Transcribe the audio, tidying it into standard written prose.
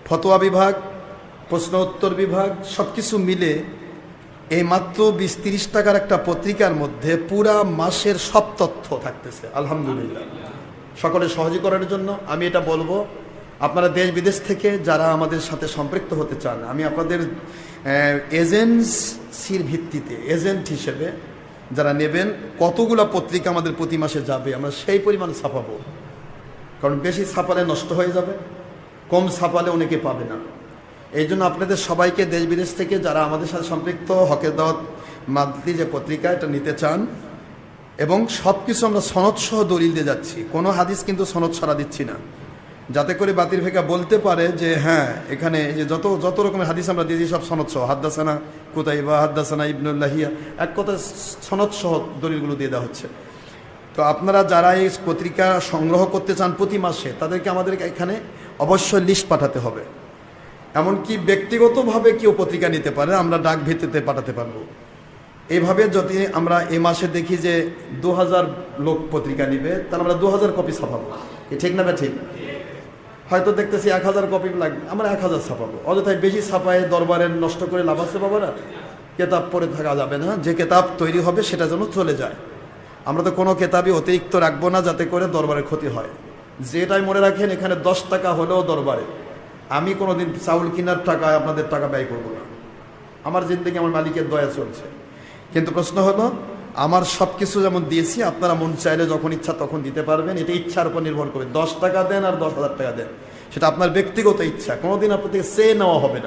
ফতোয়া বিভাগ, প্রশ্ন উত্তর বিভাগ সব কিছু মিলে এই মাত্র 20-30 টাকার একটা পত্রিকার মধ্যে পুরা মাসের সব তথ্য থাকতেছে। আলহামদুলিল্লাহ, সকলে সহযোগিতার জন্য আমি এটা বলবো, আপনারা দেশ বিদেশ থেকে যারা আমাদের সাথে সম্পৃক্ত হতে চান, আমি আপনাদের এজেন্সির ভিত্তিতে এজেন্ট হিসেবে যারা নেবেন, কতগুলা পত্রিকা আমাদের প্রতি মাসে যাবে আমরা সেই পরিমাণে ছাপাবো। কারণ বেশি ছাপালে নষ্ট হয়ে যাবে, কম ছাপালে অনেকে পাবে না। এই জন্য আপনাদের সবাইকে দেশ বিদেশ থেকে যারা আমাদের সাথে সম্পৃক্ত হকের দাওয়াত মান্থলি যে পত্রিকা এটা নিতে চান, এবং সব কিছু আমরা সনদ সহ দলিল দিয়ে যাচ্ছি, কোনো হাদিস কিন্তু সনদ ছাড়া দিচ্ছি না, যাতে করে বাতিল ফেকা বলতে পারে যে হ্যাঁ এখানে যে যত রকমের হাদিস আমরা দিয়েছি সব সনদ সহ, হাদ্দাসানা কুতাইবা, হাদ্দাসানা ইবনুল্লাহিয়া, এক কথা সনদ সহ দলিলগুলো দিয়ে দেওয়া হচ্ছে। তো আপনারা যারা এই পত্রিকা সংগ্রহ করতে চান প্রতি মাসে, তাদেরকে আমাদের এখানে অবশ্যই লিস্ট পাঠাতে হবে। এমনকি ব্যক্তিগতভাবে কেউ পত্রিকা নিতে পারে, আমরা ডাক ভিত্তিতে পাঠাতে পারবো। এইভাবে যদি আমরা এই মাসে দেখি যে 2000 লোক পত্রিকা নিবে, তাহলে আমরা 2000 কপি ছাপাবো, ঠিক না? ঠিক। হয়তো দেখতেছি 1000 কপি লাগবে, আমরা 1000 ছাপাবো। অযথায় বেশি ছাপায় দরবারে নষ্ট করে লাভ আছে বাবারা, কেতাব পড়ে থাকা যাবে না। যে কেতাব তৈরি হবে সেটা যেন চলে যায়। আমরা তো কোনো কেতাবই অতিরিক্ত রাখবো না যাতে করে দরবারের ক্ষতি হয়। যেটাই মনে রাখেন, এখানে 10 টাকা হলেও দরবারে, আমি কোনোদিন চাউল কেনার টাকায় আপনাদের টাকা ব্যয় করবো না। আমার জিন্দেগি আমার মালিকের দয়া চলছে। কিন্তু প্রশ্ন হলো, আমার সব কিছু যেমন দিয়েছি, আপনারা মন চাইলে যখন ইচ্ছা তখন দিতে পারবেন। এটা ইচ্ছার উপর নির্ভর করে, 10 টাকা দেন আর 10,000 টাকা দেন, সেটা আপনার ব্যক্তিগত ইচ্ছা, কোনোদিন আপনার থেকে চেয়ে নেওয়া হবে না।